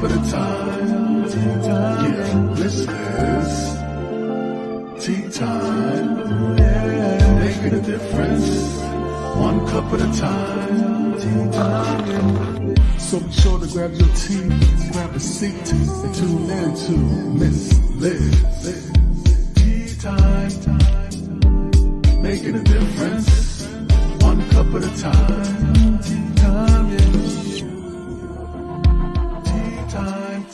at a time. Yeah, this is tea time. Yeah, making a difference. One cup at a time. Tea time. So be sure to grab your tea, grab a seat, and tune in to Miss Liz. Tea time. Making a difference. One cup at a time. Tea time, yeah. Tea time.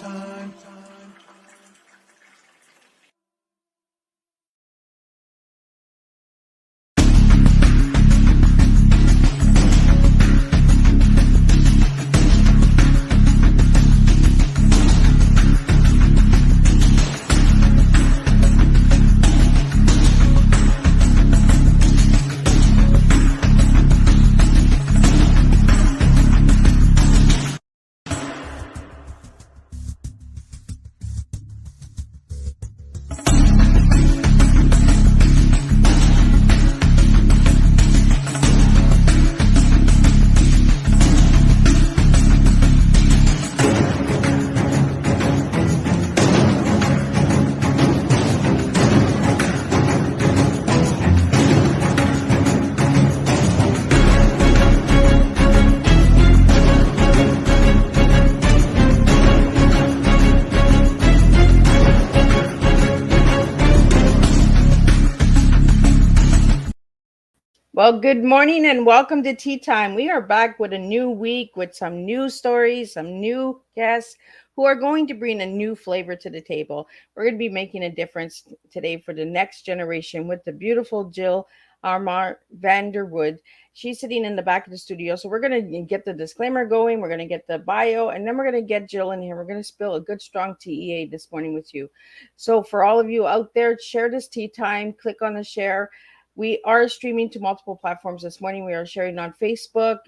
Well, good morning and welcome to Tea Time. We are back with a new week with some new stories, some new guests who are going to bring a new flavor to the table. We're going to be making a difference today for the next generation with the beautiful Jill Vanderwood. She's sitting in the back of the studio. So we're going to get the disclaimer going. We're going to get the bio, and then we're going to get Jill in here. We're going to spill a good, strong TEA this morning with you. So for all of you out there, share this Tea Time. Click on the share. We are streaming to multiple platforms this morning. We are sharing on Facebook,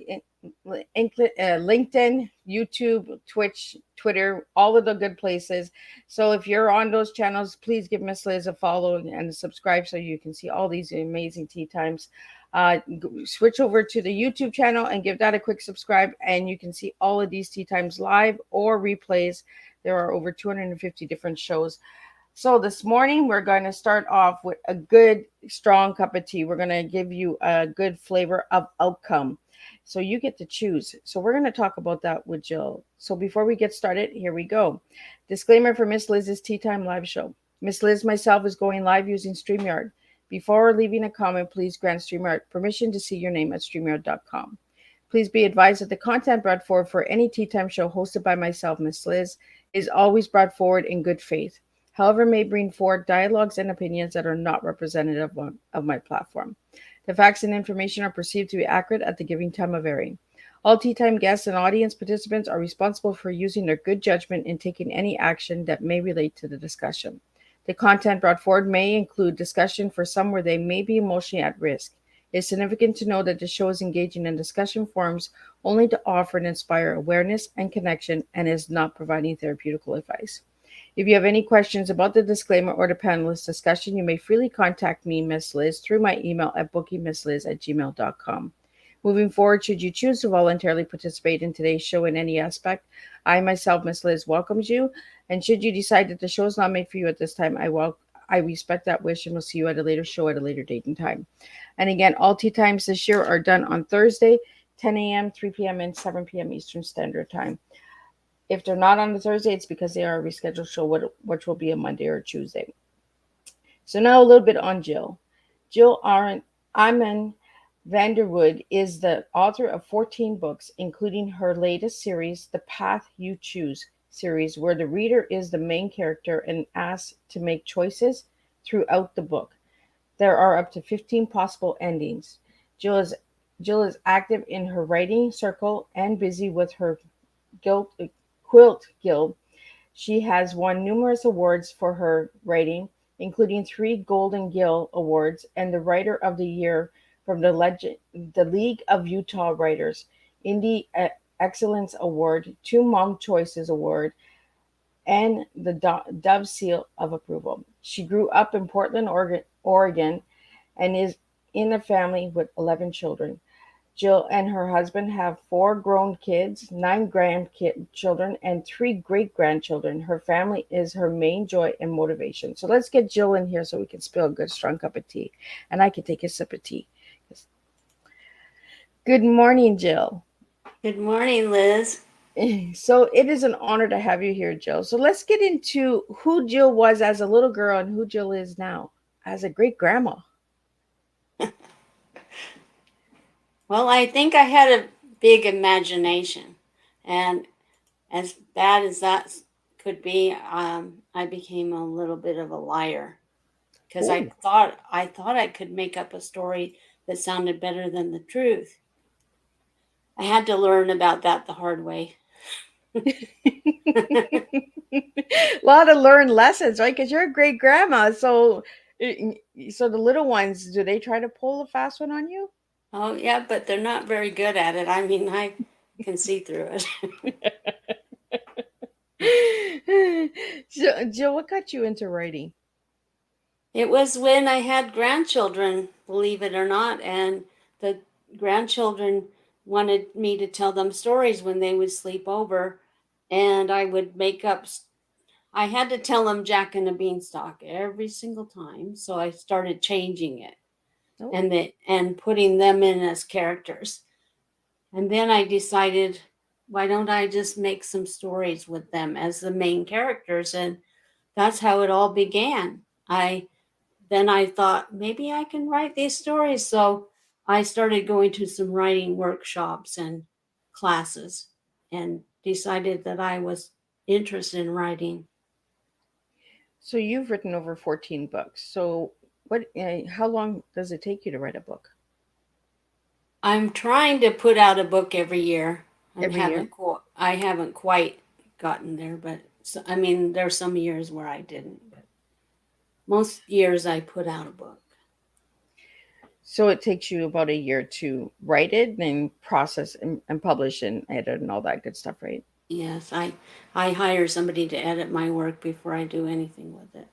LinkedIn, YouTube, Twitch, Twitter, all of the good places. So if you're on those channels, please give Miss Liz a follow and subscribe so you can see all these amazing tea times. Switch over to the YouTube channel and give that a quick subscribe, and you can see all of these tea times live or replays. There are over 250 different shows. So this morning, we're going to start off with a good, strong cup of tea. We're going to give you a good flavor of outcome. So you get to choose. So we're going to talk about that with Jill. So before we get started, here we go. Disclaimer for Miss Liz's Tea Time live show. Miss Liz myself is going live using StreamYard. Before leaving a comment, please grant StreamYard permission to see your name at StreamYard.com. Please be advised that the content brought forward for any Tea Time show hosted by myself, Miss Liz, is always brought forward in good faith. However, may bring forward dialogues and opinions that are not representative of my platform. The facts and information are perceived to be accurate at the giving time of airing. All Tea Time guests and audience participants are responsible for using their good judgment in taking any action that may relate to the discussion. The content brought forward may include discussion for some where they may be emotionally at risk. It is significant to know that the show is engaging in discussion forums only to offer and inspire awareness and connection and is not providing therapeutical advice. If you have any questions about the disclaimer or the panelist discussion, you may freely contact me, Miss Liz, through my email at bookingmissliz@gmail.com. Moving forward, should you choose to voluntarily participate in today's show in any aspect, I myself, Miss Liz, welcomes you. And should you decide that the show is not made for you at this time, I respect that wish and will see you at a later show at a later date and time. And again, all tea times this year are done on Thursday, 10 a.m., 3 p.m., and 7 p.m. Eastern Standard Time. If they're not on a Thursday, it's because they are a rescheduled show, which will be a Monday or Tuesday. So now a little bit on Jill. Jill Iman Vanderwood is the author of 14 books, including her latest series, The Path You Choose series, where the reader is the main character and asked to make choices throughout the book. There are up to 15 possible endings. Jill is active in her writing circle and busy with her Quilt Guild. She has won numerous awards for her writing, including 3 Golden Gill Awards and the Writer of the Year from the League of Utah Writers, Indie Excellence Award, 2 Mom Choices Award, and the Dove Seal of Approval. She grew up in Portland, Oregon, and is in a family with 11 children. Jill and her husband have four grown kids, nine grandchildren, and three great grandchildren. Her family is her main joy and motivation. So let's get Jill in here so we can spill a good strong cup of tea, and I can take a sip of tea. Good morning, Jill. Good morning, Liz. So it is an honor to have you here, Jill. So let's get into who Jill was as a little girl and who Jill is now as a great grandma. Well, I think I had a big imagination, and as bad as that could be, I became a little bit of a liar because Oh. I thought I could make up a story that sounded better than the truth. I had to learn about that the hard way. A lot of learned lessons, right? Because you're a great grandma. So the little ones, do they try to pull a fast one on you? Oh, yeah, but they're not very good at it. I mean, I can see through it. So, Jill, what got you into writing? It was when I had grandchildren, believe it or not, and the grandchildren wanted me to tell them stories when they would sleep over, and I would make up. I had to tell them Jack and the Beanstalk every single time, so I started changing it Oh. and putting them in as characters. And then I decided, why don't I just make some stories with them as the main characters? And that's how it all began. Then I thought maybe I can write these stories. So I started going to some writing workshops and classes and decided that I was interested in writing. So you've written over 14 books. So how long does it take you to write a book? I'm trying to put out a book every year. Every year? I haven't quite gotten there, but I mean, there's some years where I didn't, but most years I put out a book. So it takes you about a year to write it, then process and publish and edit and all that good stuff, right? Yes, I hire somebody to edit my work before I do anything with it.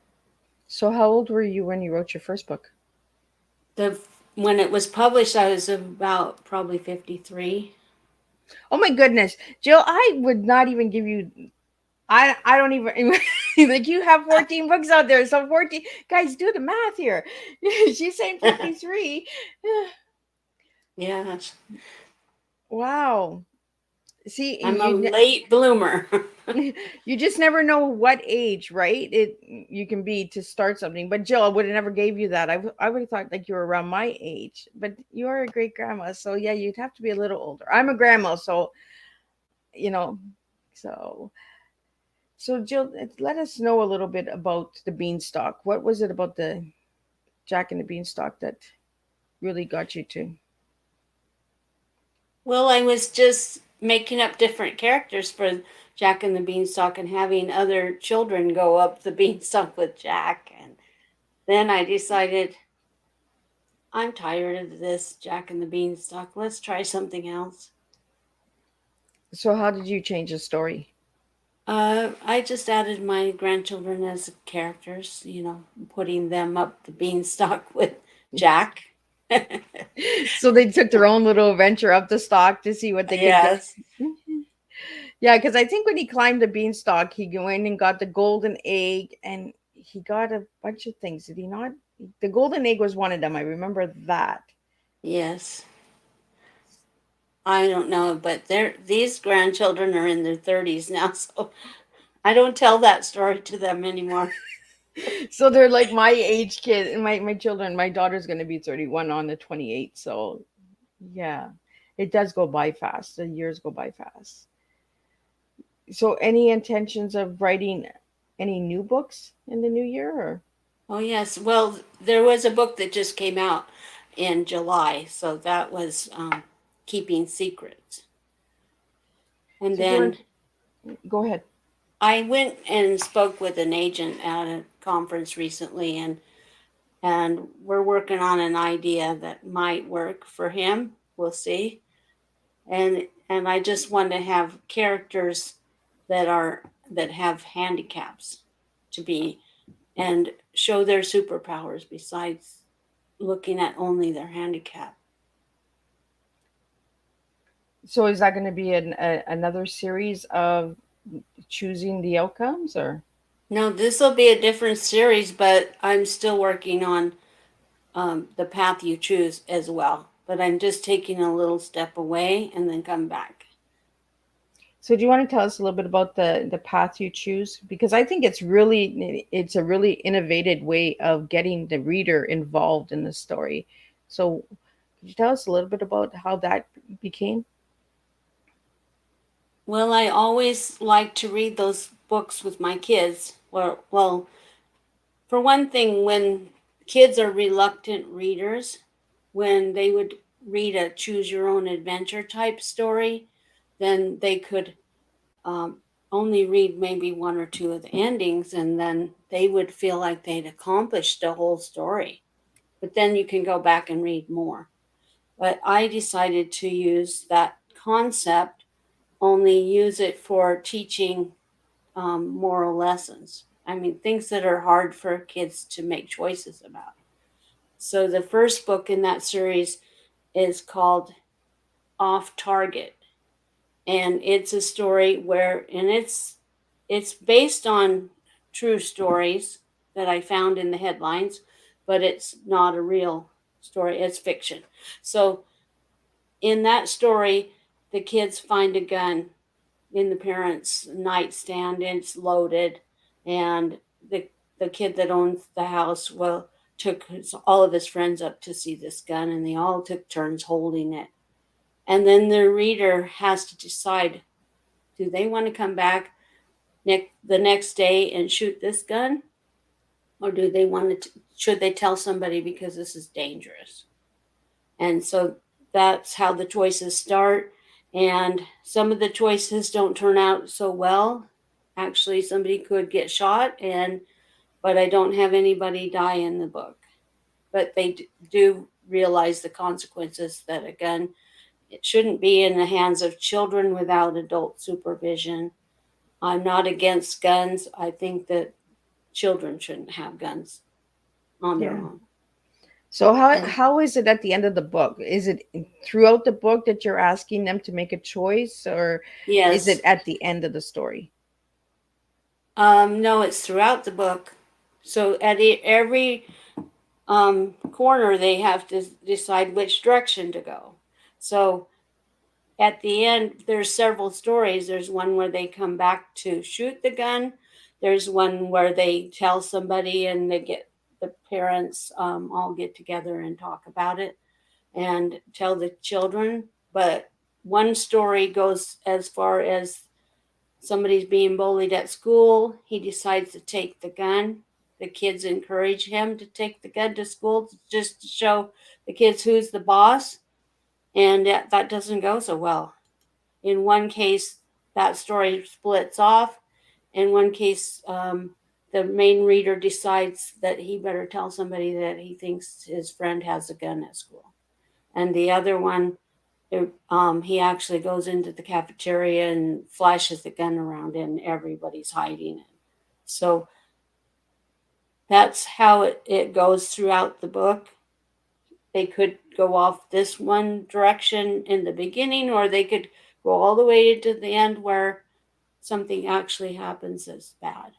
So how old were you when you wrote your first book? The When it was published, I was about probably 53. Oh my goodness, Jill, I would not even give you. I don't even like you have 14 books out there. So 14 guys, do the math here. She's saying 53. Yeah, Wow. See, I'm a late bloomer. you just never know what age, right? It you can be to start something. But Jill, I would have never gave you that. I would have thought like you were around my age. But you are a great grandma, so yeah, you'd have to be a little older. I'm a grandma, so you know. So Jill, let us know a little bit about the beanstalk. What was it about the Jack and the Beanstalk that really got you to? Well, I was just making up different characters for Jack and the Beanstalk and having other children go up the beanstalk with Jack. And then I decided, I'm tired of this Jack and the Beanstalk. Let's try something else. So how did you change the story? I just added my grandchildren as characters, putting them up the beanstalk with Jack. So they took their own little adventure up the stalk to see what they could get. Yes. Yeah, because I think when he climbed the beanstalk, he went and got the golden egg and he got a bunch of things. Did he not? The golden egg was one of them. I remember that. Yes. I don't know, but these grandchildren are in their 30s now, so I don't tell that story to them anymore. So they're like my age kid. My children, my daughter's going to be 31 on the 28th. So yeah, it does go by fast. The years go by fast. So any intentions of writing any new books in the new year? Or? Oh, yes. Well, there was a book that just came out in July, so that was Keeping Secrets. And So during, then go ahead. I went and spoke with an agent at a conference recently, and we're working on an idea that might work for him. We'll see. And I just want to have characters that have handicaps to be and show their superpowers besides looking at only their handicap. So is that going to be another series of choosing the outcomes, or? No, this will be a different series, but I'm still working on the path you choose as well. But I'm just taking a little step away and then come back. So do you want to tell us a little bit about the path you choose? Because I think it's a really innovative way of getting the reader involved in the story. So could you tell us a little bit about how that became? Well, I always like to read those books with my kids. Well, for one thing, when kids are reluctant readers, when they would read a choose your own adventure type story, then they could um, only read maybe one or two of the endings, and then they would feel like they'd accomplished the whole story. But then you can go back and read more. But I decided to use that concept, only use it for teaching moral lessons. I mean, things that are hard for kids to make choices about. So the first book in that series is called Off Target, and it's a story where, and it's based on true stories that I found in the headlines, but it's not a real story. It's fiction. So in that story, the kids find a gun in the parents' nightstand and it's loaded, and the kid that owns the house, well, took all of his friends up to see this gun, and they all took turns holding it. And then the reader has to decide, do they want to come back the next day and shoot this gun, or do they want to should they tell somebody because this is dangerous? And so that's how the choices start. And some of the choices don't turn out so well. Actually, somebody could get shot, and but I don't have anybody die in the book. But they do realize the consequences, that a gun, it shouldn't be in the hands of children without adult supervision. I'm not against guns. I think that children shouldn't have guns on their Yeah. own. So And how is it at the end of the book? Is it throughout the book that you're asking them to make a choice, or is it yes, at the end of the story? no, it's throughout the book. So at every corner, they have to decide which direction to go. So at the end, there's several stories. There's one where they come back to shoot the gun. There's one where they tell somebody and they get the parents all get together and talk about it and tell the children. But one story goes as far as somebody's being bullied at school. He decides to take the gun. The kids encourage him to take the gun to school just to show the kids who's the boss. And that doesn't go so well. In one case, that story splits off. In one case, the main reader decides that he better tell somebody that he thinks his friend has a gun at school. And the other one, he actually goes into the cafeteria and flashes the gun around, and everybody's hiding it. So that's how it goes throughout the book. They could go off this one direction in the beginning, or they could go all the way to the end where something actually happens that's bad.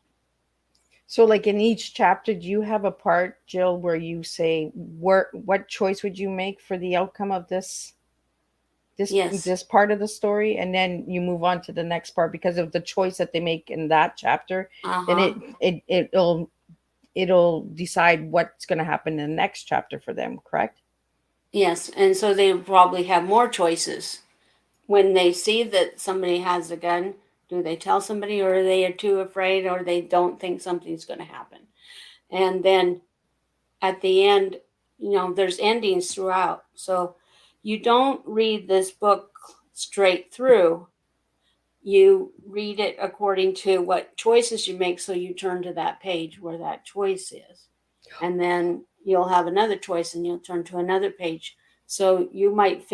So like in each chapter, do you have a part, Jill, where you say what choice would you make for the outcome of Yes. this part of the story, and then you move on to the next part because of the choice that they make in that chapter, Uh then huh. it'll decide what's going to happen in the next chapter for them, correct? Yes. And so they probably have more choices. When they see that somebody has a gun, do they tell somebody, or are they too afraid, or they don't think something's going to happen? And then at the end, there's endings throughout. So you don't read this book straight through. You read it according to what choices you make. So you turn to that page where that choice is. And then you'll have another choice and you'll turn to another page. So you might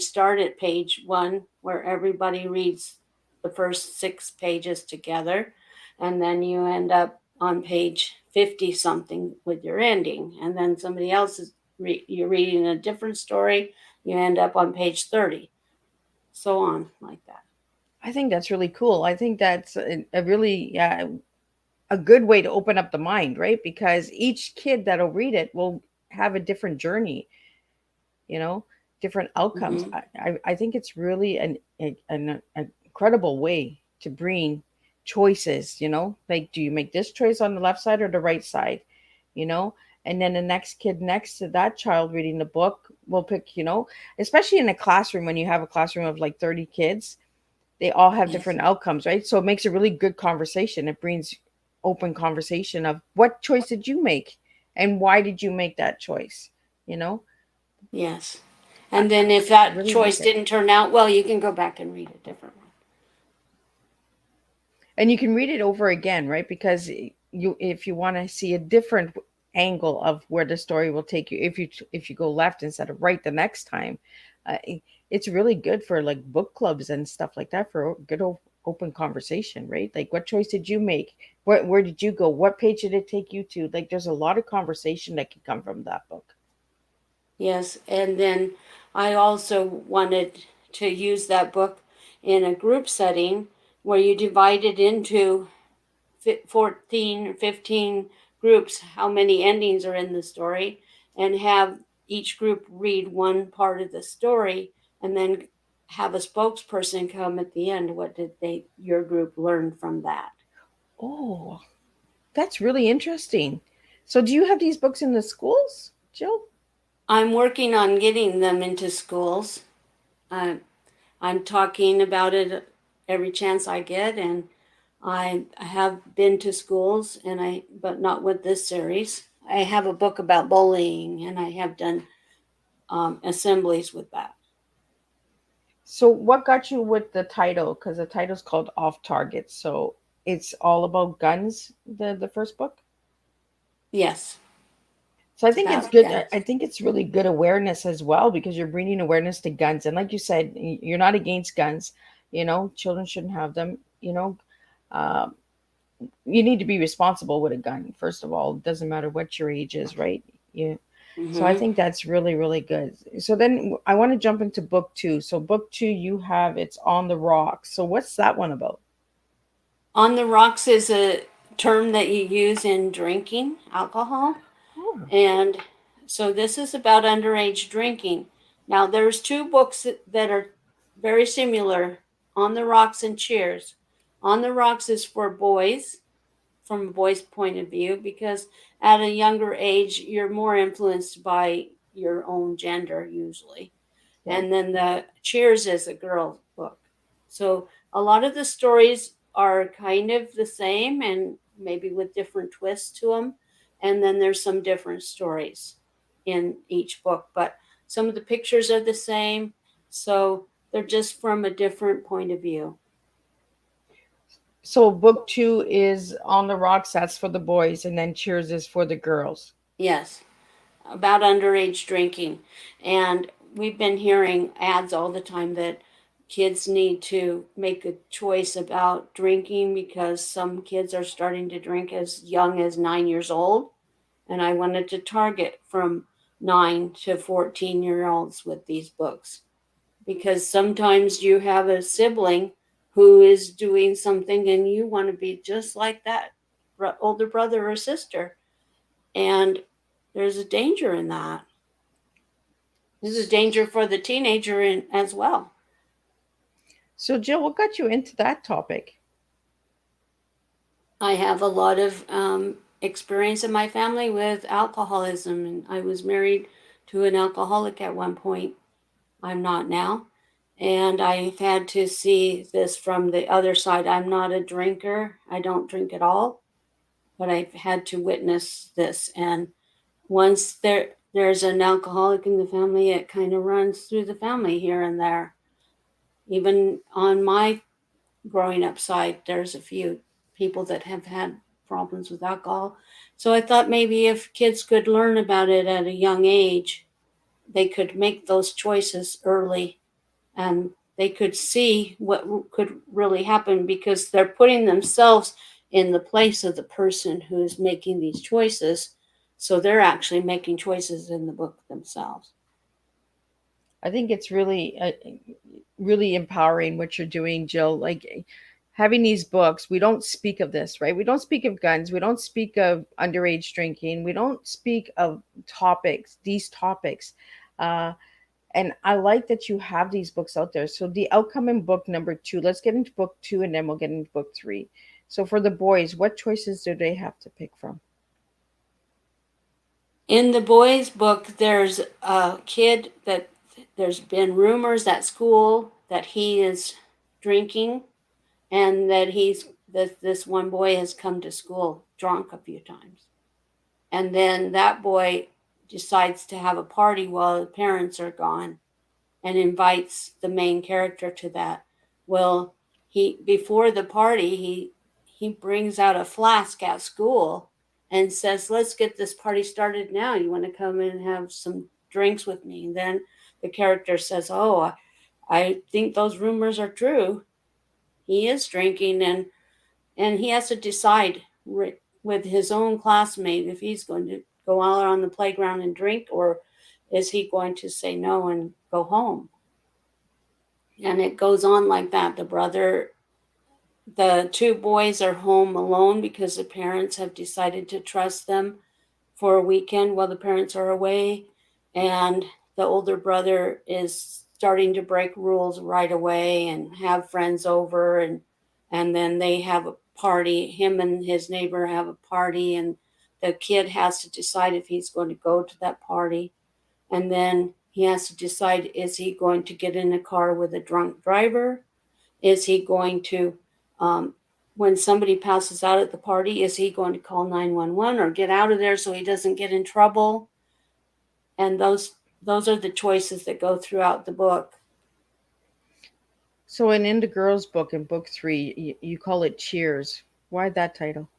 start at page one where everybody reads the first 6 pages together. And then you end up on page 50 something with your ending. And then somebody else you're reading a different story. You end up on page 30. so on like that. I think that's really cool. I think that's a really, yeah, a good way to open up the mind, right? Because each kid that'll read it will have a different journey, you know, different outcomes. Hmm. I think it's really an incredible way to bring choices, you know, like do you make this choice on the left side or the right side, you know? And then the next kid next to that child reading the book will pick, you know, especially in a classroom when you have a classroom of like 30 kids, they all have Yes. different outcomes, right? So it makes a really good conversation. It brings open conversation of what choice did you make and why did you make that choice, you know? Yes. I, And then if that really like choice it. didn't turn out well, you can go back and read a different one. And you can read it over again, right? Because you, if you want to see a different angle of where the story will take you, if you go left instead of right the next time, it's really good for like book clubs and stuff like that, for good open conversation, right? Like what choice did you make, where did you go, what page did it take you to? Like there's a lot of conversation that can come from that book. Yes. And then I also wanted to use that book in a group setting where you divide it into 14 or 15 groups, how many endings are in the story, and have each group read one part of the story, and then have a spokesperson come at the end. What did your group learn from that? Oh, that's really interesting. So do you have these books in the schools, Jill? I'm working on getting them into schools. Uh, I'm talking about it every chance I get, and I have been to schools, but not with this series. I have a book about bullying, and I have done assemblies with that. So what got you with the title? Because the title's called Off Target. So it's all about guns, the first book. Yes, So I it's think it's about good. I guns. think it's really good awareness as well, because you're bringing awareness to guns. And like you said, you're not against guns. You know, children shouldn't have them. You know, um, you need to be responsible with a gun. First of all, it doesn't matter what your age is, right? Yeah. So I Hmm. think that's really, really good. So then I want to jump into book two. So book two, you have It's on the Rocks. So what's that one about? On the rocks is a term that you use in drinking alcohol, Oh, and so this is about underage drinking. Now, there's two books that are very similar: On the Rocks and Cheers. On the Rocks is for boys, from a boy's point of view, because at a younger age you're more influenced by your own gender usually. yeah. And then the Cheers is a girl book. So a lot of the stories are kind of the same and maybe with different twists to them. And then there's some different stories in each book, but some of the pictures are the same. So they're just from a different point of view. So book two is On the Rocks. That's for the boys, and then Cheers is for the girls. Yes, about underage drinking. And we've been hearing ads all the time that kids need to make a choice about drinking because some kids are starting to drink as young as 9 years old. And I wanted to target from 9 to 14-year olds with these books because sometimes you have a sibling who is doing something and you want to be just like that older brother or sister. And there's a danger in that. There's a danger for the teenager as well. So Jill, what got you into that topic? I have a lot of experience in my family with alcoholism, and I was married to an alcoholic at one point. I'm not now. And I've had to see this from the other side. I'm not a drinker, I don't drink at all, but I've had to witness this. And once there's an alcoholic in the family, it kind of runs through the family here and there. Even on my growing up side, there's a few people that have had problems with alcohol. So I thought maybe if kids could learn about it at a young age, they could make those choices early and they could see what could really happen because they're putting themselves in the place of the person who's making these choices. So they're actually making choices in the book themselves. I think it's really empowering what you're doing, Jill. Like having these books, we don't speak of this, right? We don't speak of guns. We don't speak of underage drinking. We don't speak of these topics. Uh, and I like that you have these books out there. So the outcome in book number 2, let's get into book 2 and then we'll get into book 3. So for the boys, what choices do they have to pick from? In the boys' book, there's a kid that there's been rumors at school that he is drinking, and that this one boy has come to school drunk a few times. And then that boy decides to have a party while the parents are gone and invites the main character to that. Well, he before the party, he brings out a flask at school and says, "Let's get this party started now. You want to come and have some drinks with me?" And then the character says, "Oh, I think those rumors are true. He is drinking, and he has to decide with his own classmate if he's going to go out on the playground and drink, or is he going to say no and go home." And it goes on like that. The two boys are home alone because the parents have decided to trust them for a weekend while the parents are away. And the older brother is starting to break rules right away and have friends over, and then they have a party. Him and his neighbor have a party, and the kid has to decide if he's going to go to that party. And then he has to decide, is he going to get in a car with a drunk driver? Is he going to, um, when somebody passes out at the party, is he going to call 911 or get out of there so he doesn't get in trouble? And those are the choices that go throughout the book. So in the girls' book in book 3, you call it Cheers. Why that title?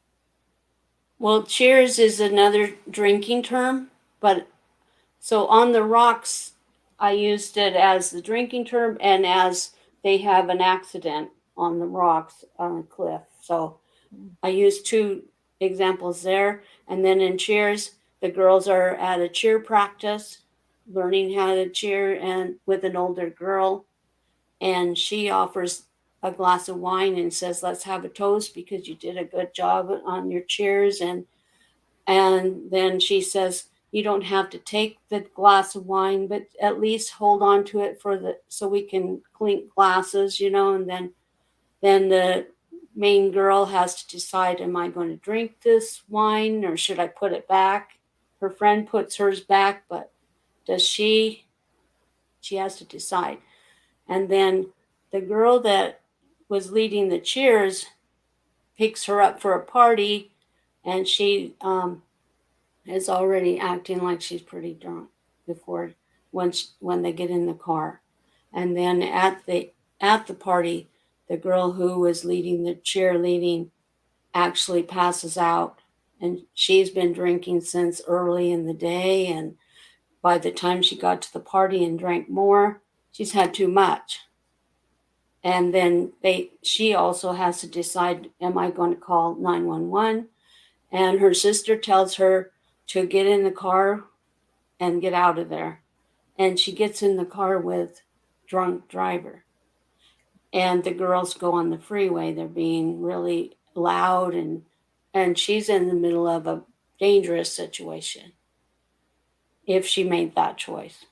Well, cheers is another drinking term, but so on the rocks, I used it as the drinking term and as they have an accident on the rocks on a cliff. So I used two examples there. And then in cheers, the girls are at a cheer practice, learning how to cheer and with an older girl. And she offers a glass of wine and says, "Let's have a toast because you did a good job on your cheers." And then she says, "You don't have to take the glass of wine, but at least hold on to it for the so we can clink glasses, you know." And then the main girl has to decide, am I going to drink this wine or should I put it back? Her friend puts hers back, but does she has to decide. And then the girl that was leading the cheers picks her up for a party, and she is already acting like she's pretty drunk before when they get in the car. And then at the party, the girl who was leading the cheerleading actually passes out, and she's been drinking since early in the day, and by the time she got to the party and drank more, she's had too much. And then she also has to decide, am I going to call 911? And her sister tells her to get in the car and get out of there. And she gets in the car with drunk driver. And the girls go on the freeway. They're being really loud, and she's in the middle of a dangerous situation if she made that choice.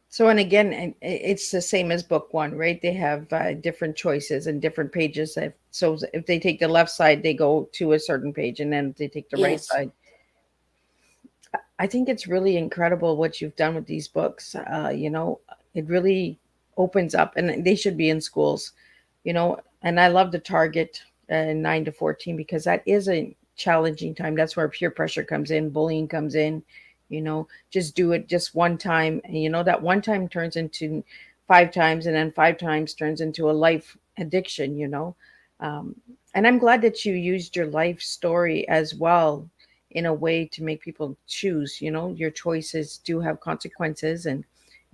So, and again, it's the same as book 1, right? They have different choices and different pages. So if they take the left side, they go to a certain page, and then if they take the right Yes. side. I think it's really incredible what you've done with these books. It really opens up, and they should be in schools, And I love the target 9 to 14 because that is a challenging time. That's where peer pressure comes in, bullying comes in. Just do it just one time, and that one time turns into 5 times, and then 5 times turns into a life addiction. Um, and I'm glad that you used your life story as well in a way to make people choose. Your choices do have consequences and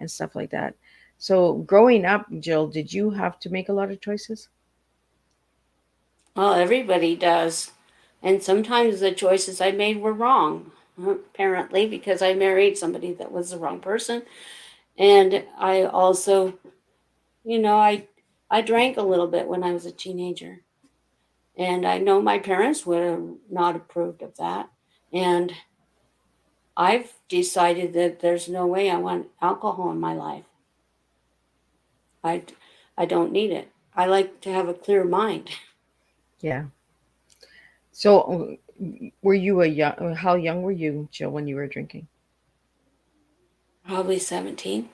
stuff like that. So growing up, Jill, did you have to make a lot of choices? Well, everybody does. And sometimes the choices I made were wrong. apparently, because I married somebody that was the wrong person. And I also, I drank a little bit when I was a teenager. And I know my parents would have not approved of that. And I've decided that there's no way I want alcohol in my life. I, I don't need it. I like to have a clear mind. Yeah. So, were you a young? How young were you, Jill, when you were drinking? Probably 17.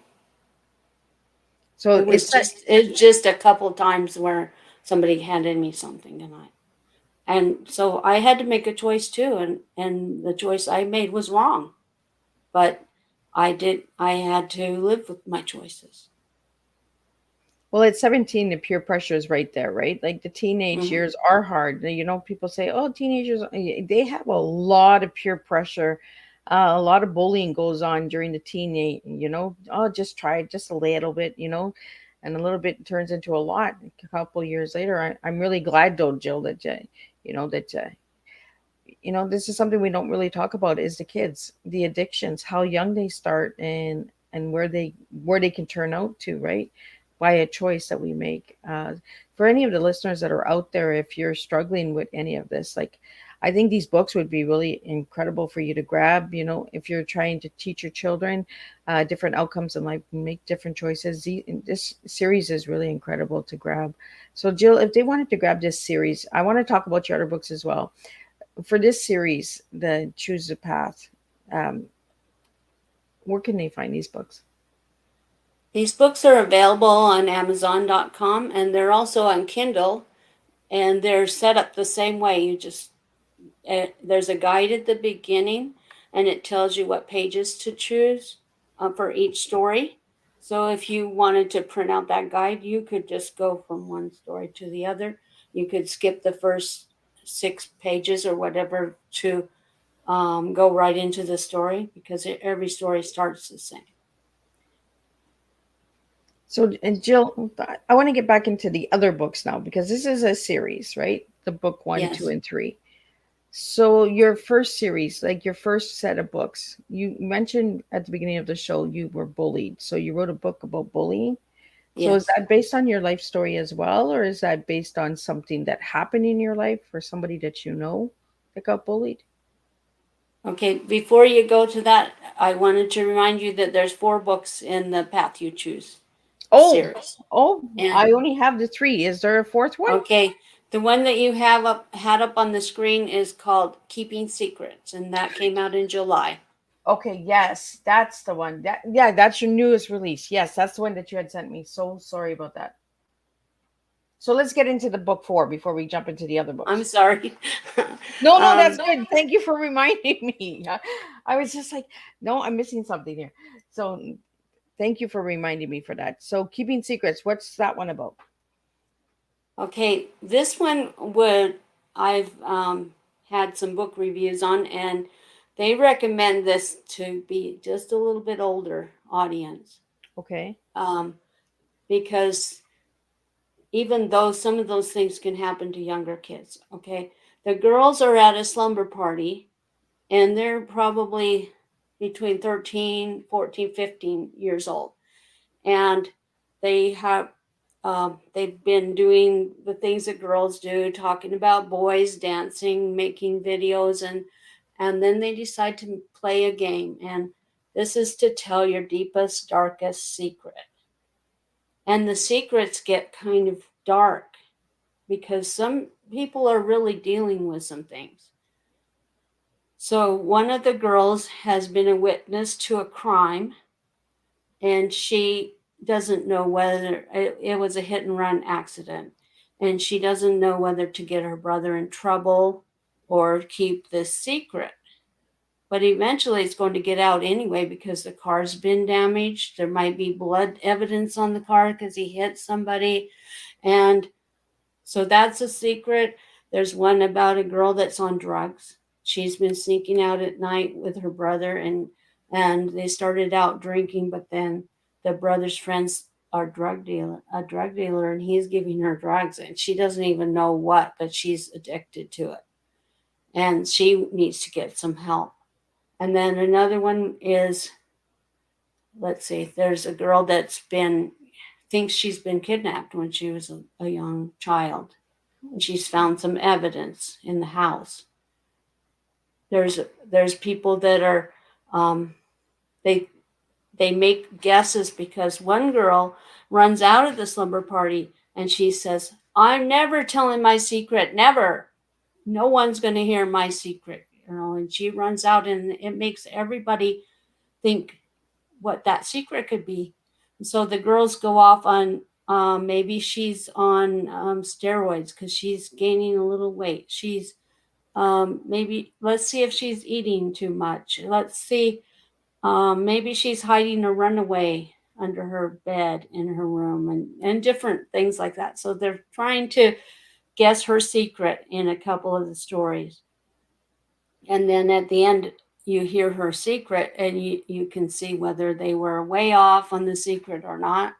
So It was it's that. just a couple times where somebody handed me something tonight. And so I had to make a choice too, and the choice I made was wrong. But I had to live with my choices. Well, at 17, the peer pressure is right there, right? Like the teenage Hmm. years are hard. People say, "Oh, teenagers, they have a lot of peer pressure. A lot of bullying goes on during the teenage, oh, just try it just a little bit, and a little bit turns into a lot a couple years later. I'm really glad, though, Jill, that, that this is something we don't really talk about is the kids, the addictions, how young they start, and where they can turn out to, right, by a choice that we make. For any of the listeners that are out there, if you're struggling with any of this, like, I think these books would be really incredible for you to grab. If you're trying to teach your children different outcomes in life, make different choices. This series is really incredible to grab. So, Jill, if they wanted to grab this series, I want to talk about your other books as well. For this series, the Choose the Path, um, where can they find these books? These books are available on Amazon.com, and they're also on Kindle, and they're set up the same way. There's a guide at the beginning, and it tells you what pages to choose for each story. So if you wanted to print out that guide, you could just go from one story to the other. You could skip the first 6 pages or whatever to go right into the story, because every story starts the same. So, and Jill, I want to get back into the other books now because this is a series, right? The book one, two, Yes. and three. So, your first series, like your first set of books, you mentioned at the beginning of the show you were bullied. So, you wrote a book about bullying. So, is Yes. that based on your life story as well, or is that based on something that happened in your life for somebody that you know that got bullied? Okay, before you go to that, I wanted to remind you that there's 4 books in the Path You Choose Oh, series. oh, And I only have the three. Is there a fourth one? okay, the one that you had up on the screen is called Keeping Secrets, and that came out in July. Okay, yes, that's the one. Yeah, that's your newest release. Yes, that's the one that you had sent me. So sorry about that. So let's get into the book four before we jump into the other I'm books. sorry. No, no, that's um, good. Thank you for reminding me. I was just like, no, I'm missing something here. So thank you for reminding me for that. So keeping secrets, what's that one about? okay, this one would I've had some book reviews on, and they recommend this to be just a little bit older audience, Okay. um, because even though some of those things can happen to younger kids. Okay. The girls are at a slumber party, and they're probably between 13, 14, 15 years old. And they have, they've been doing the things that girls do, talking about boys, dancing, making videos, and then they decide to play a game. And this is to tell your deepest, darkest secret. And the secrets get kind of dark because some people are really dealing with some things. So, one of the girls has been a witness to a crime, and she doesn't know whether it was a hit and run accident. And she doesn't know whether to get her brother in trouble or keep this secret. But eventually it's going to get out anyway because the car's been damaged. There might be blood evidence on the car because he hit somebody. And so that's a secret. There's one about a girl that's on drugs. She's been sneaking out at night with her brother, and they started out drinking, but then the brother's friends are a drug dealer, and he's giving her drugs, and she doesn't even know what, but she's addicted to it, and she needs to get some help. And then another one is, let's see, there's a girl that's been, thinks she's been kidnapped when she was a young child. And she's found some evidence in the house. There's people that are, um, they they make guesses because one girl runs out of the slumber party and she says, "I'm never telling my secret, never. No one's going to hear my secret." And she runs out, and it makes everybody think what that secret could be. And so the girls go off on, maybe she's on steroids because she's gaining a little weight. She's, maybe, let's see if she's eating too much. Let's see, maybe she's hiding a runaway under her bed in her room, and different things like that. So they're trying to guess her secret in a couple of the stories. And then at the end, you hear her secret, and you can see whether they were way off on the secret or not.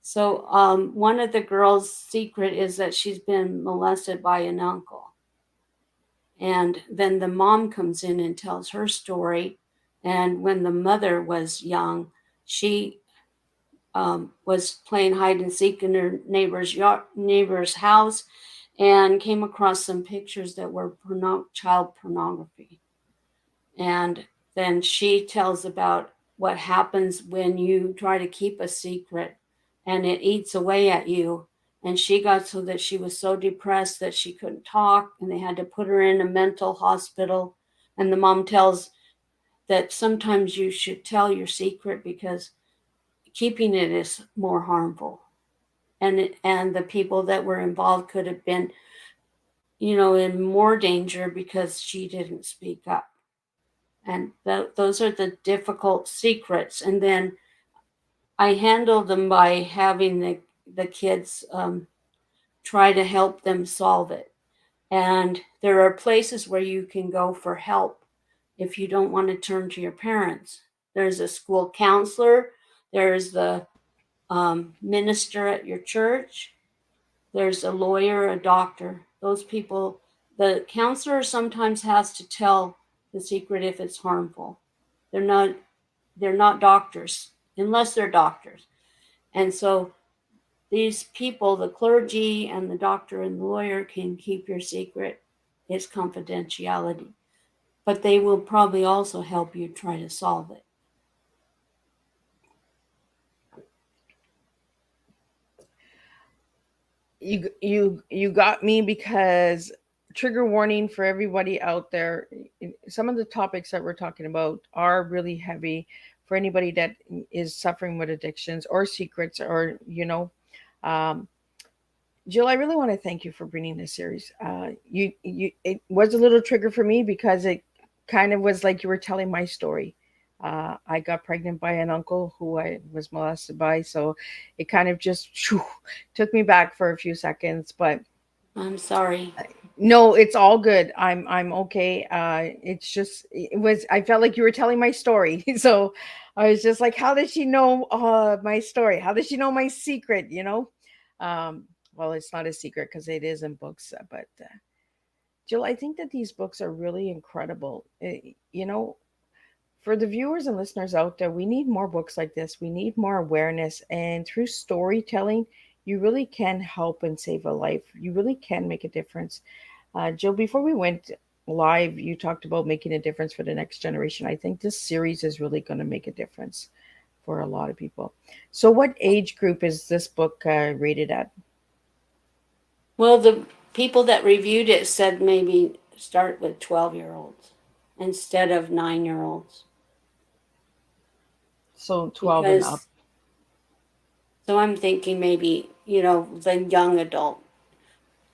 So one of the girls' secret is that she's been molested by an uncle. And then the mom comes in and tells her story. And when the mother was young, she was playing hide and seek in her neighbor's house, and came across some pictures that were child pornography. And then she tells about what happens when you try to keep a secret and it eats away at you. And she got so that she was so depressed that she couldn't talk, and they had to put her in a mental hospital. And the mom tells that sometimes you should tell your secret because keeping it is more harmful. And the people that were involved could have been, in more danger because she didn't speak up. And those are the difficult secrets. And then I handle them by having the kids try to help them solve it. And there are places where you can go for help if you don't want to turn to your parents. There's a school counselor, there's the minister at your church, there's a lawyer, a doctor. Those people, the counselor sometimes has to tell the secret if it's harmful. They're not they're not doctors unless they're doctors. And so these people, the clergy and the doctor and the lawyer, can keep your secret. It's confidentiality. But they will probably also help you try to solve it. You got me, because trigger warning for everybody out there. Some of the topics that we're talking about are really heavy for anybody that is suffering with addictions or secrets, or um, Jill, I really want to thank you for bringing this series. It was a little trigger for me because it kind of was like you were telling my story. I got pregnant by an uncle who I was molested by, so it kind of just took me back for a few seconds. But I'm sorry. no, it's all good. I'm okay. It's just it was. I felt like you were telling my story, so I was just like, how does she know my story? How does she know my secret? Um, well, it's not a secret because it is in books, but Jill, I think that these books are really incredible. For the viewers and listeners out there, we need more books like this. We need more awareness, and through storytelling, you really can help and save a life. You really can make a difference. Jill, before we went live, you talked about making a difference for the next generation. I think this series is really going to make a difference for a lot of people. So, what age group is this book rated at? Well, the people that reviewed it said maybe start with 12-year-olds instead of 9-year-olds. So, 12 and up. Because, so I'm thinking maybe, the young adult,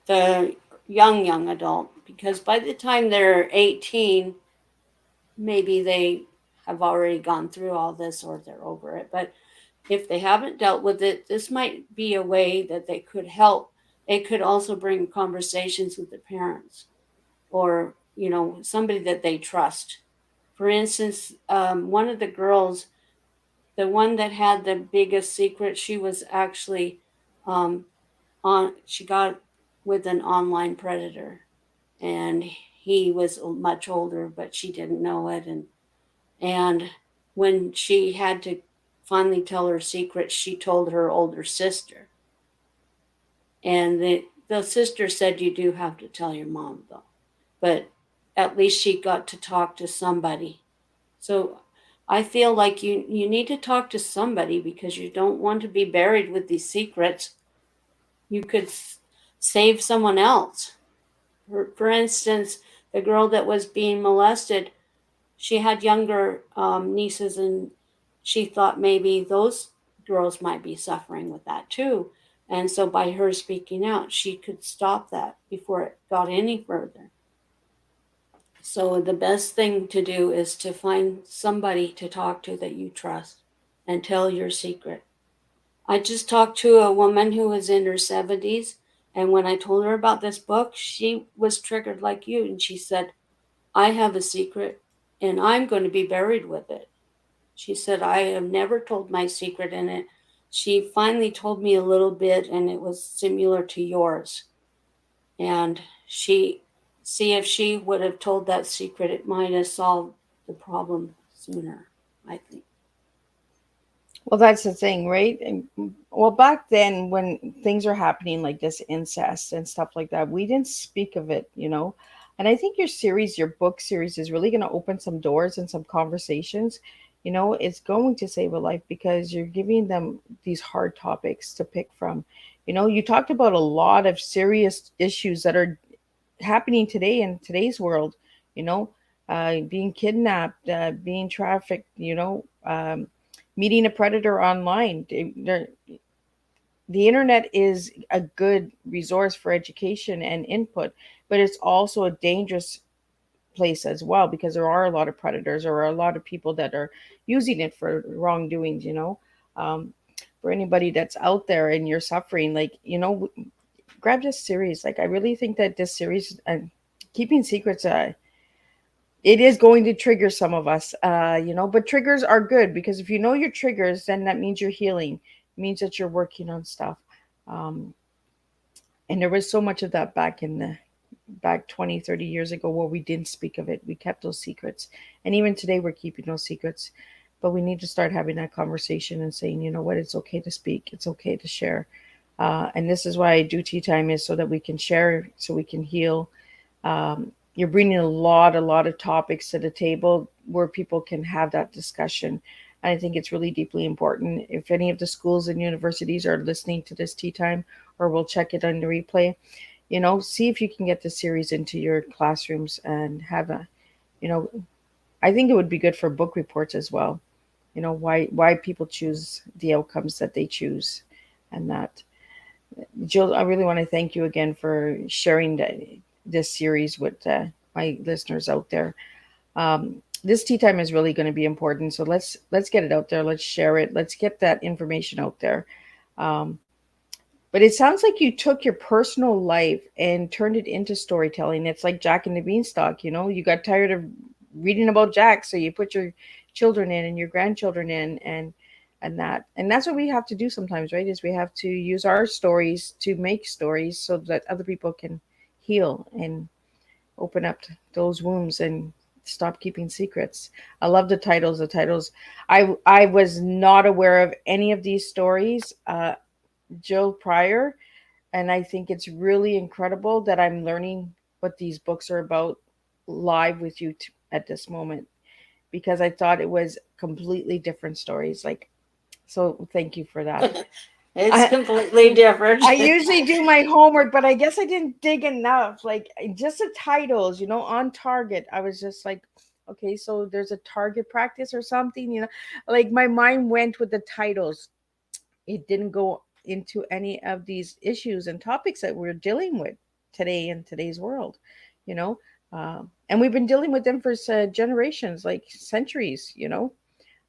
the young adult, because by the time they're 18, maybe they have already gone through all this or they're over it. But if they haven't dealt with it, this might be a way that they could help. It could also bring conversations with the parents, or somebody that they trust. For instance, one of the girls, the one that had the biggest secret, she was actually she got with an online predator, and he was much older, but she didn't know it. And when she had to finally tell her secret, she told her older sister. And the sister said, "You do have to tell your mom, though." But at least she got to talk to somebody. So I feel like you need to talk to somebody because you don't want to be buried with these secrets. You could save someone else. For instance, the girl that was being molested, she had younger nieces, and she thought maybe those girls might be suffering with that too. And so by her speaking out, she could stop that before it got any further. So the best thing to do is to find somebody to talk to that you trust and tell your secret. I just talked to a woman who was in her 70s, and when I told her about this book, she was triggered like you, and she said, "I have a secret and I'm going to be buried with it." She said, "I have never told my secret in it." She finally told me a little bit, and it was similar to yours. And she, see, if she would have told that secret, it might have solved the problem sooner, I think. Well, that's the thing, right? Well, back then, when things are happening like this, incest and stuff like that, we didn't speak of it, you know. And I think your series, your book series, is really going to open some doors and some conversations. You know, it's going to save a life because you're giving them these hard topics to pick from. You know, you talked about a lot of serious issues that are happening today in today's world. You know, being kidnapped, being trafficked. Meeting a predator online. The internet is a good resource for education and input, but it's also a dangerous place as well because there are a lot of predators or a lot of people that are using it for wrongdoings. Um, for anybody that's out there and you're suffering, like, grab this series. Like, I really think that this series, keeping secrets, it is going to trigger some of us, but triggers are good because if you know your triggers, then that means you're healing. It means that you're working on stuff. Um, and there was so much of that back 20, 30 years ago where we didn't speak of it. We kept those secrets. And even today, we're keeping those secrets. But we need to start having that conversation and saying, you know what, it's okay to speak, it's okay to share. And this is why I do tea time, is so that we can share, so we can heal. You're bringing a lot of topics to the table where people can have that discussion. And I think it's really deeply important. If any of the schools and universities are listening to this tea time, or will check it on the replay, see if you can get the series into your classrooms and have you know, I think it would be good for book reports as well. Why people choose the outcomes that they choose, and that. Jill, I really want to thank you again for sharing this series with my listeners out there. Um, this tea time is really going to be important, so let's get it out there. Let's share it. Let's get that information out there. Um, but it sounds like you took your personal life and turned it into storytelling. It's like Jack and the Beanstalk. You got tired of reading about Jack, so you put your children in and your grandchildren in, and that's what we have to do sometimes, right? Is we have to use our stories to make stories so that other people can heal and open up those wounds and stop keeping secrets. I love the titles. I was not aware of any of these stories, Jill, prior, and I think it's really incredible that I'm learning what these books are about live with you at this moment, because I thought it was completely different stories. Like, so thank you for that. It's I, completely different. I usually do my homework, but I guess I didn't dig enough. Like, just the titles, on target. I was just like, okay, so there's a target practice or something. Like my mind went with the titles. It didn't go into any of these issues and topics that we're dealing with today in today's world, you know. And we've been dealing with them for generations, like centuries.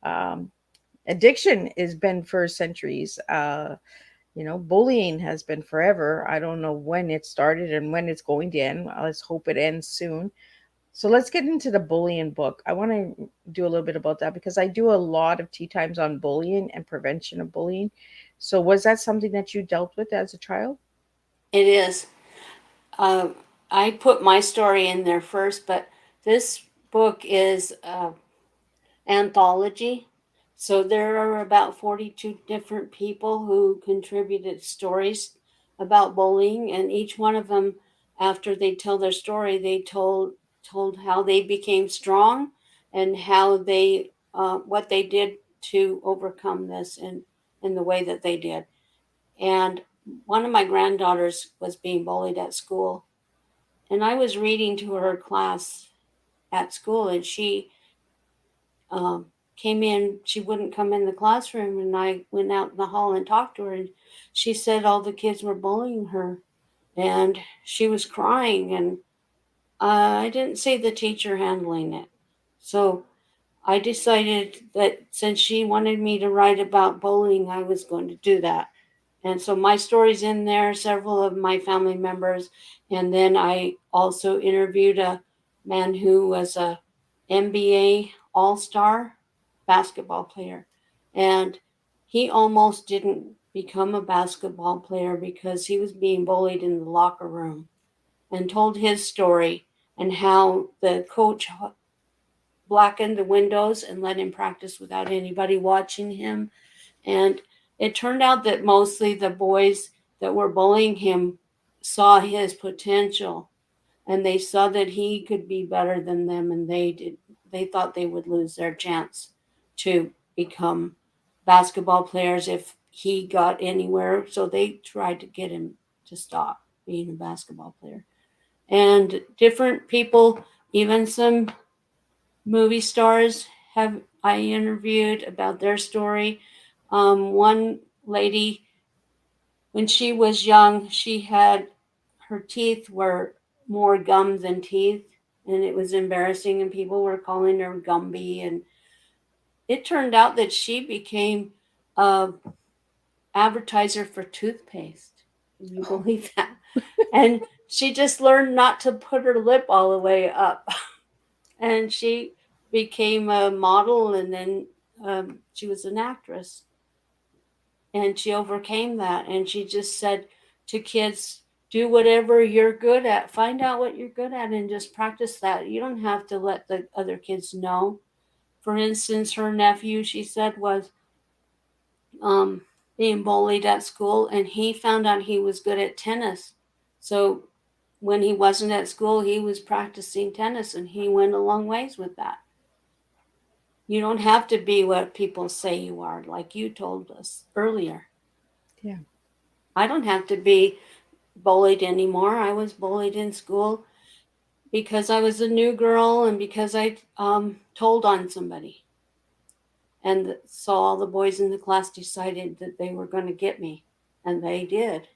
Um, Addiction has been for centuries. Bullying has been forever. I don't know when it started and when it's going to end. Let's hope it ends soon. So let's get into the bullying book. I want to do a little bit about that because I do a lot of tea times on bullying and prevention of bullying. So was that something that you dealt with as a child? It is. I put my story in there first, but this book is anthology. So there are about 42 different people who contributed stories about bullying, and each one of them, after they tell their story, they told how they became strong and how they what they did to overcome this in the way that they did. And one of my granddaughters was being bullied at school, and I was reading to her class at school, and she came in. She wouldn't come in the classroom, and I went out in the hall and talked to her, and she said all the kids were bullying her, and she was crying, and I didn't see the teacher handling it. So I decided that since she wanted me to write about bullying, I was going to do that. And so my story's in there, several of my family members, and then I also interviewed a man who was a NBA All-Star basketball player. And he almost didn't become a basketball player because he was being bullied in the locker room, and told his story and how the coach blackened the windows and let him practice without anybody watching him. And it turned out that mostly the boys that were bullying him saw his potential, and they saw that he could be better than them, and they thought they would lose their chance to become basketball players if he got anywhere, so they tried to get him to stop being a basketball player. And different people, even some movie stars, have I interviewed about their story. One lady, when she was young, she had her teeth were more gum than teeth, and it was embarrassing, and people were calling her Gumby. And it turned out that she became a advertiser for toothpaste. Can you believe that? And she just learned not to put her lip all the way up. And she became a model, and then she was an actress, and she overcame that. And she just said to kids, do whatever you're good at, find out what you're good at, and just practice that. You don't have to let the other kids know. For instance, her nephew, she said, was um, being bullied at school, and he found out he was good at tennis. So when he wasn't at school, he was practicing tennis, and he went a long ways with that. You don't have to be what people say you are, like you told us earlier. Yeah. I don't have to be bullied anymore. I was bullied in school because I was a new girl and because I told on somebody. And so all the boys in the class decided that they were going to get me, and they did.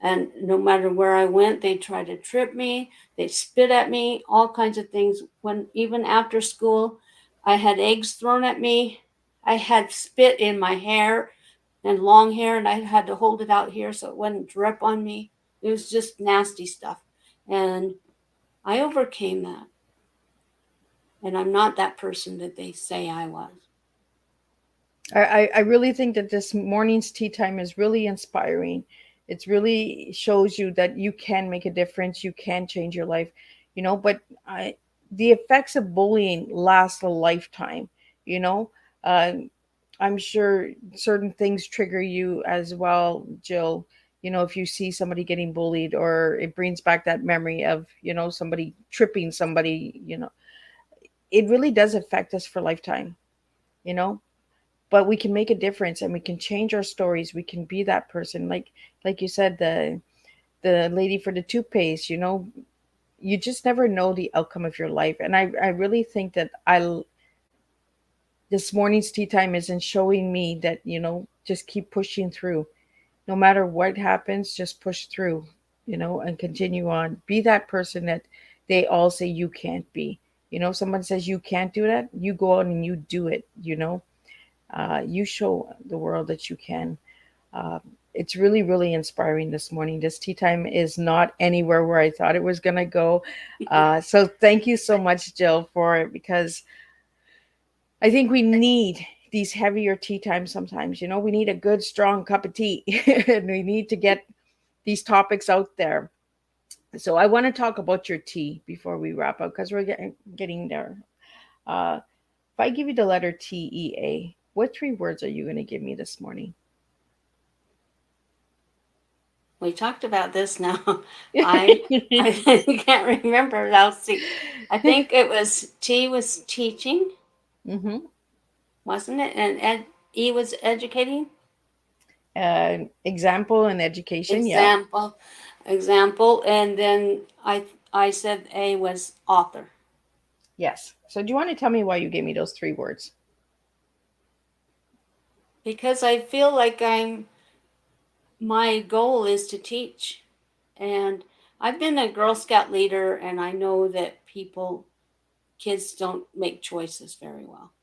And no matter where I went, they tried to trip me, they spit at me, all kinds of things. When even after school, I had eggs thrown at me. I had spit in my hair and long hair, and I had to hold it out here so it wouldn't drip on me. It was just nasty stuff. And I overcame that. And I'm not that person that they say I was. I really think that this morning's tea time is really inspiring. It's really shows you that you can make a difference, you can change your life, but I the effects of bullying last a lifetime, you know. Uh, I'm sure certain things trigger you as well, Jill. If you see somebody getting bullied, or it brings back that memory of, somebody tripping somebody, it really does affect us for lifetime, you know but we can make a difference, and we can change our stories. We can be that person, like you said, the lady for the toothpaste. You just never know the outcome of your life. And I really think that I this morning's tea time isn't showing me that, just keep pushing through. No matter what happens, just push through, and continue on. Be that person that they all say you can't be. Someone says you can't do that, you go out and you do it. You show the world that you can. Uh, it's really, really inspiring this morning. This tea time is not anywhere where I thought it was going to go. So thank you so much, Jill, for it, because I think we need these heavier tea times sometimes. We need a good, strong cup of tea, and we need to get these topics out there. So I want to talk about your T before we wrap up because we're getting there. Uh, if I give you the letter TEA, what three words are you going to give me this morning? We talked about this now. I I can't remember. I'll see. I think it was T was teaching, Mm-hmm. wasn't it? And E was educating. Example and education. Yep. Example, and then I said A was author. Yes. So do you want to tell me why you gave me those three words? Because I feel like my goal is to teach. And I've been a Girl Scout leader, and I know that kids don't make choices very well.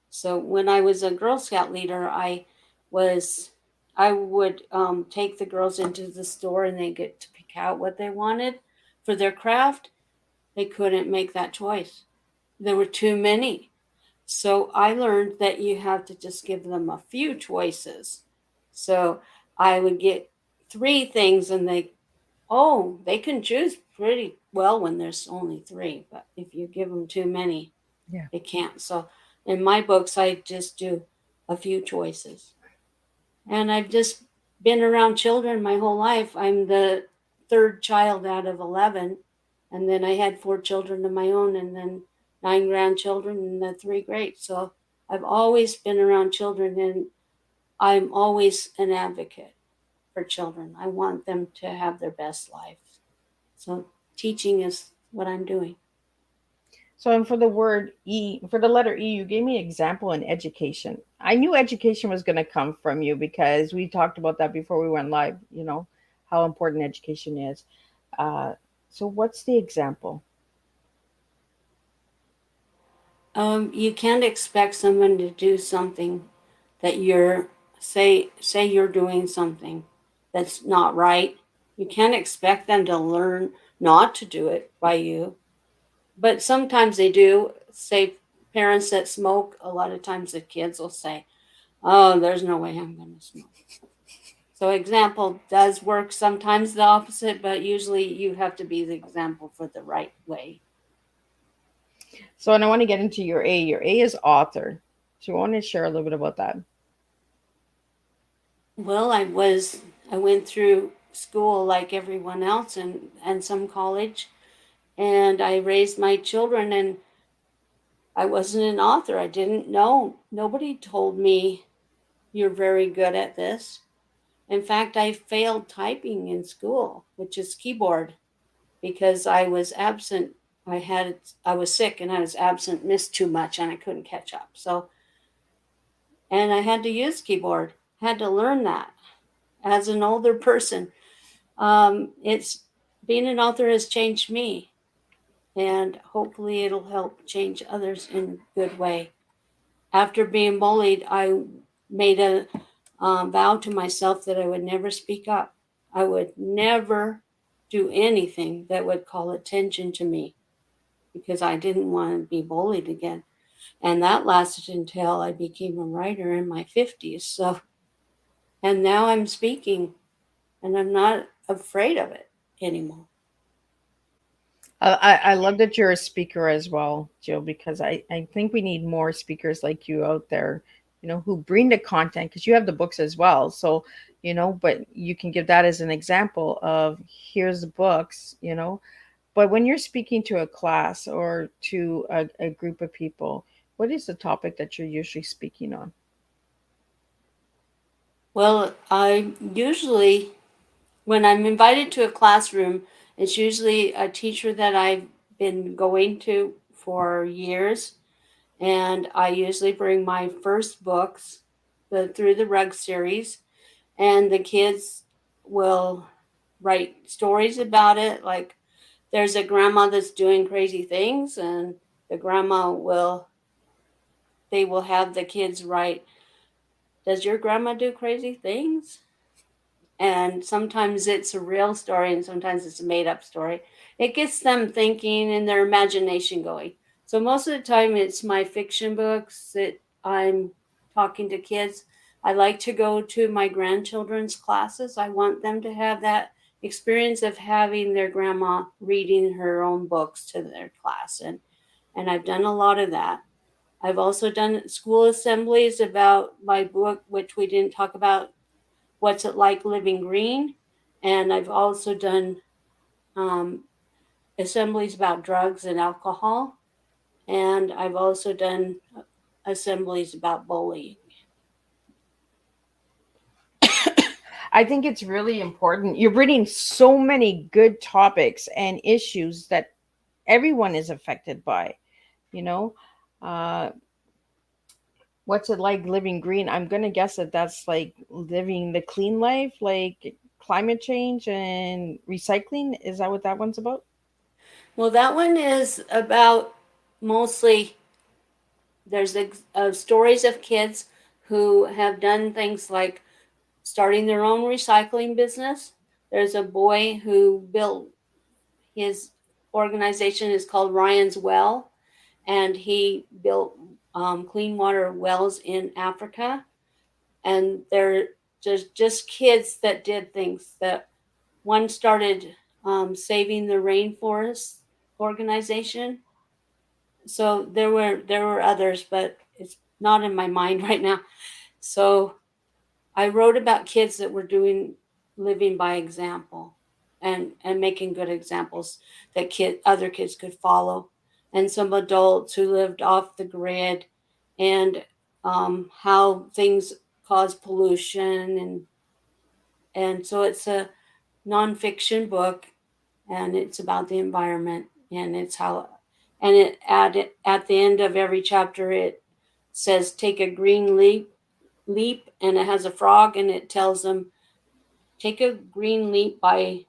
So when I was a Girl Scout leader, was, I would take the girls into the store and they get to pick out what they wanted for their craft. They couldn't make that choice. There were too many. So I learned that you have to just give them a few choices. So I would get three things and they can choose pretty well when there's only three. But if you give them too many, Yeah. they can't. So in my books, I just do a few choices. And I've just been around children my whole life. I'm the third child out of 11. And then I had four children of my own, and then nine grandchildren, and the three great. So I've always been around children, and I'm always an advocate for children. I want them to have their best life. So teaching is what I'm doing. So, and for the word E, for the letter E, you gave me example and education. I knew education was going to come from you because we talked about that before we went live, how important education is. Uh, so, what's the example? You can't expect someone to do something that say you're doing something that's not right. You can't expect them to learn not to do it by you. But sometimes they do. Say parents that smoke, a lot of times the kids will say, "Oh, there's no way I'm going to smoke." So example does work sometimes the opposite, but usually you have to be the example for the right way. So, and I want to get into your A. Your A is author. So, you want to share a little bit about that? Well, I went through school like everyone else and some college, and I raised my children, and I wasn't an author. I didn't know. Nobody told me you're very good at this. In fact, I failed typing in school, which is keyboard, because I was absent. I was sick and I was absent, missed too much, and I couldn't catch up. So, and I had to use keyboard. Had to learn that as an older person. It's being an author has changed me, and hopefully it'll help change others in a good way. After being bullied, I made a vow to myself that I would never speak up. I would never do anything that would call attention to me because I didn't want to be bullied again. And that lasted until I became a writer in my 50s. So, and now I'm speaking and I'm not afraid of it anymore. I love that you're a speaker as well, Jill, because I think we need more speakers like you out there, who bring the content because you have the books as well. So, but you can give that as an example of here's the books. But when you're speaking to a class or to a group of people, what is the topic that you're usually speaking on? Well, I usually, when I'm invited to a classroom, it's usually a teacher that I've been going to for years. And I usually bring my first books, the Through the Rug series, and the kids will write stories about it. Like there's a grandma that's doing crazy things, and the grandma they will have the kids write, "Does your grandma do crazy things?" And sometimes it's a real story and sometimes it's a made up story. It gets them thinking and their imagination going. So most of the time it's my fiction books that I'm talking to kids. I like to go to my grandchildren's classes. I want them to have that experience of having their grandma reading her own books to their class, and I've done a lot of that. I've also done school assemblies about my book, which we didn't talk about, What's It Like Living Green, and I've also done um, assemblies about drugs and alcohol, and I've also done assemblies about bullying. I think it's really important. You're bringing so many good topics and issues that everyone is affected by, you know. Uh, what's it like living green? I'm going to guess that that's like living the clean life, like climate change and recycling. Is that what that one's about? Well, that one is about mostly there's stories of kids who have done things like starting their own recycling business. There's a boy who built his organization is called Ryan's Well, and he built clean water wells in Africa. And they're just kids that did things. That one started saving the rainforest organization. So there were others, but it's not in my mind right now. So I wrote about kids that were doing living by example, and making good examples that other kids could follow, and some adults who lived off the grid, and how things cause pollution, and so it's a nonfiction book, and it's about the environment, and it's how, and at the end of every chapter it says take a green leap, and it has a frog, and it tells them take a green leap by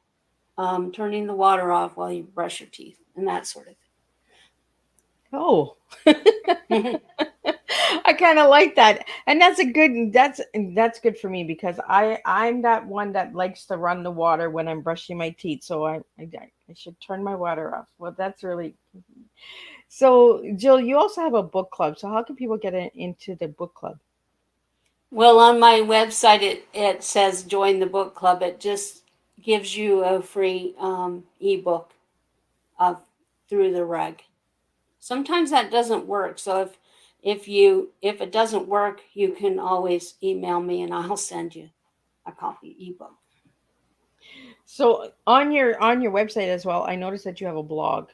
turning the water off while you brush your teeth, and that sort of Oh, thing. I kind of like that, and that's good for me because I'm that one that likes to run the water when I'm brushing my teeth, so I should turn my water off. Well, that's really so. Jill, you also have a book club, so how can people get into the book club? Well, on my website it says join the book club. It just gives you a free ebook of Through the Rug. Sometimes that doesn't work, so if it doesn't work, you can always email me and I'll send you a copy ebook. So on your website as well, I noticed that you have a blog.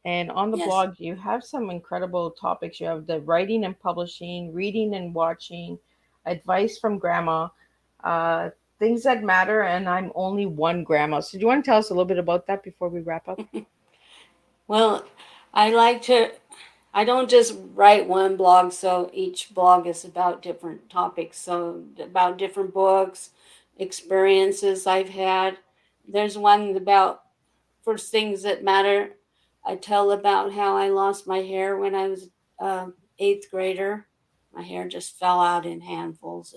And on the Yes. blog, you have some incredible topics. You have the writing and publishing, reading and watching, advice from grandma, uh, things that matter, and I'm only one grandma. So do you want to tell us a little bit about that before we wrap up? Well, I like to, I don't just write one blog, so each blog is about different topics. So, about different books, experiences I've had. There's one about for things that matter. I tell about how I lost my hair when I was eighth grader. My hair just fell out in handfuls,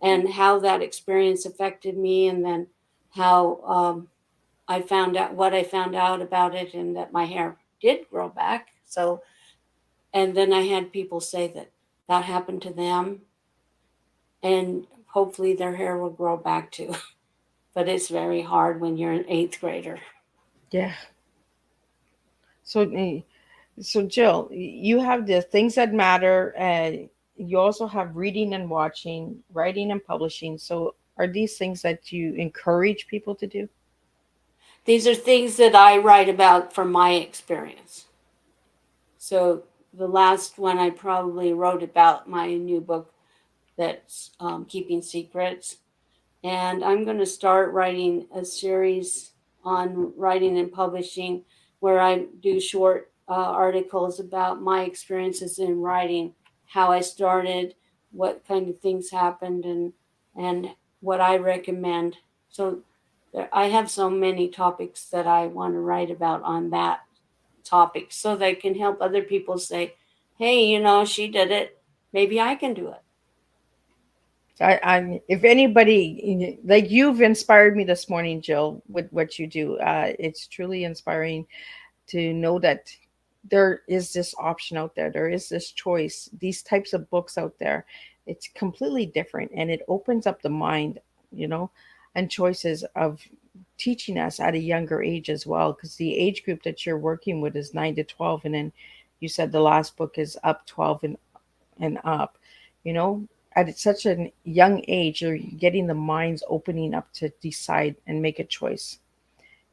and how that experience affected me, and then how I found out what I found out about it, and that my hair did grow back. So, and then I had people say that that happened to them, and hopefully their hair will grow back too. But it's very hard when you're an eighth grader. Yeah. So, so Jill, you have the things that matter, and you also have reading and watching, writing and publishing. So, are these things that you encourage people to do? These are things that I write about from my experience. So the last one I probably wrote about my new book that's Keeping Secrets. And I'm going to start writing a series on writing and publishing where I do short articles about my experiences in writing, how I started, what kind of things happened, and what I recommend. So I have so many topics that I want to write about on that topic so they can help other people say, hey, she did it. Maybe I can do it. If anybody like you've inspired me this morning, Jill, with what you do. It's truly inspiring to know that there is this option out there. There is this choice. These types of books out there. It's completely different, and it opens up the mind, you know, and choices of teaching us at a younger age as well, because the age group that you're working with is 9 to 12, and then you said the last book is up 12 and up, you know, at such a young age, you're getting the minds opening up to decide and make a choice.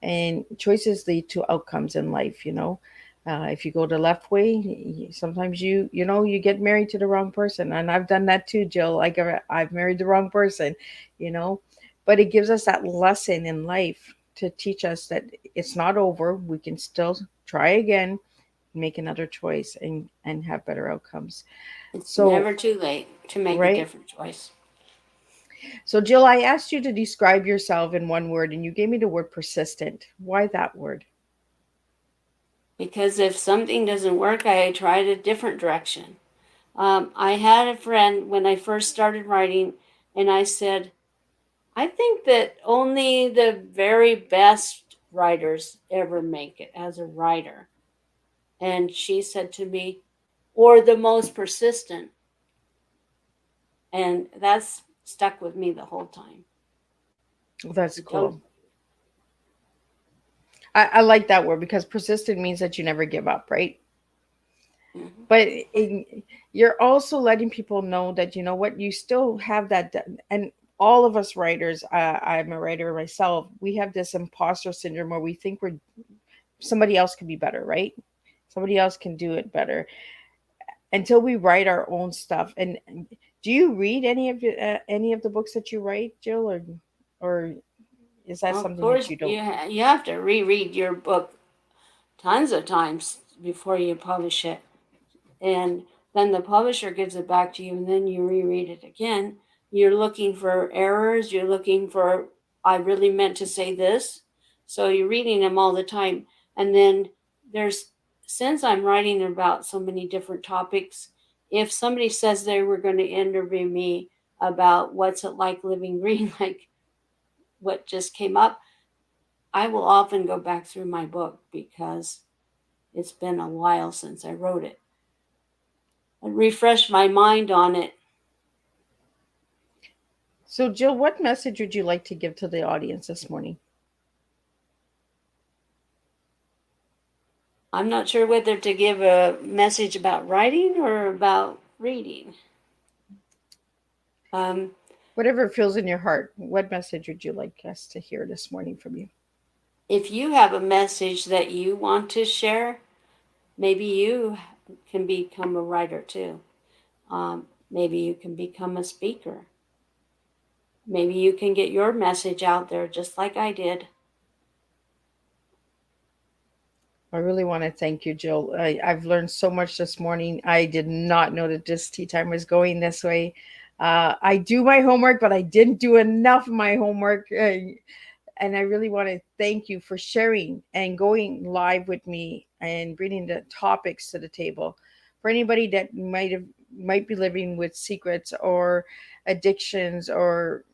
And choices lead to outcomes in life, you know. If you go the left way, sometimes you know you get married to the wrong person, and I've done that too, Jill. Like I've married the wrong person, you know. But it gives us that lesson in life to teach us that it's not over. We can still try again, make another choice, and have better outcomes. It's So never too late to make a right. different choice. So Jill, I asked you to describe yourself in one word, and you gave me the word persistent. Why that word? Because if something doesn't work, I tried a different direction. I had a friend when I first started writing, and I said, I think that only the very best writers ever make it as a writer. And she said to me, or the most persistent. And that's stuck with me the whole time. Well, that's You don't, cool. I like that word because persistent means that you never give up, right? mhm. But you're also letting people know that you know what you still have that, and all of us writers, I'm a writer myself. We have this imposter syndrome where we think we're somebody else can be better, right? Somebody else can do it better until we write our own stuff. And do you read any of the books that you write, Jill, or is that Of something that course, you don't? you have to reread your book tons of times before you publish it. And then the publisher gives it back to you, and then you reread it again. You're looking for errors, you're looking for, I really meant to say this. So you're reading them all the time. And then there's, since I'm writing about so many different topics, if somebody says they were going to interview me about what's it like living green, like what just came up, I will often go back through my book because it's been a while since I wrote it and refresh my mind on it. So, Jill, what message would you like to give to the audience this morning? I'm not sure whether to give a message about writing or about reading. Um, Whatever feels in your heart, what message would you like us to hear this morning from you? if you have a message that you want to share, maybe you can become a writer too. Maybe you can become a speaker. Maybe you can get your message out there just like I did. I really want to thank you, Jill. I've learned so much this morning. I did not know that this tea time was going this way. I do my homework, but I didn't do enough of my homework. And I really want to thank you for sharing and going live with me and bringing the topics to the table. For anybody that might be living with secrets or addictions or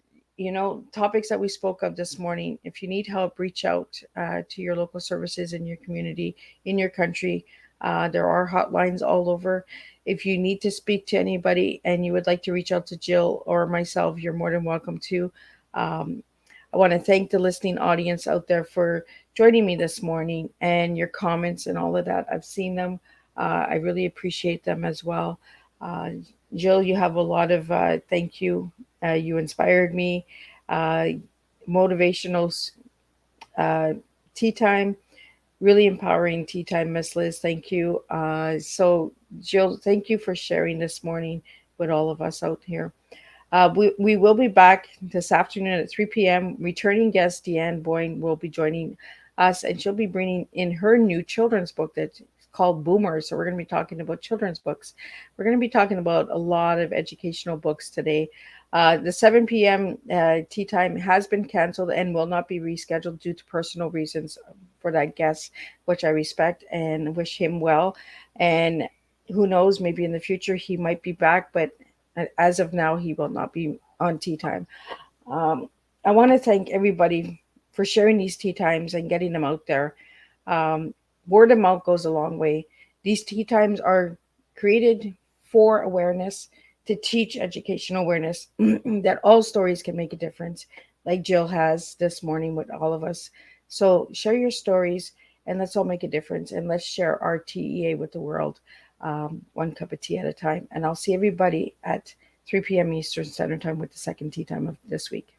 topics that we spoke of this morning, if you need help, reach out to your local services in your community, in your country. There are hotlines all over. If you need to speak to anybody and you would like to reach out to Jill or myself, you're more than welcome to. um, I want to thank the listening audience out there for joining me this morning and your comments and all of that. I've seen them. I really appreciate them as well. Uh, Jill, you have a lot of thank you. You inspired me. Uh, Motivational uh, tea time, really empowering tea time, Miss Liz. Thank you. So, Jill, thank you for sharing this morning with all of us out here. We will be back this afternoon at 3 p.m. Returning guest Deanne Boyne will be joining us, and she'll be bringing in her new children's book that's called Boomers. So we're going to be talking about children's books. We're going to be talking about a lot of educational books today. The 7 p.m. Tea time has been canceled and will not be rescheduled due to personal reasons for that guest, which I respect and wish him well. And who knows, maybe in the future he might be back, but as of now, he will not be on tea time. Um, I want to thank everybody for sharing these tea times and getting them out there. Um, Word of mouth goes a long way. These tea times are created for awareness, to teach educational awareness that all stories can make a difference. like Jill has this morning with all of us. So share your stories and let's all make a difference and let's share our TEA with the world, one cup of tea at a time. And I'll see everybody at 3 p.m. Eastern Standard Time with the second tea time of this week.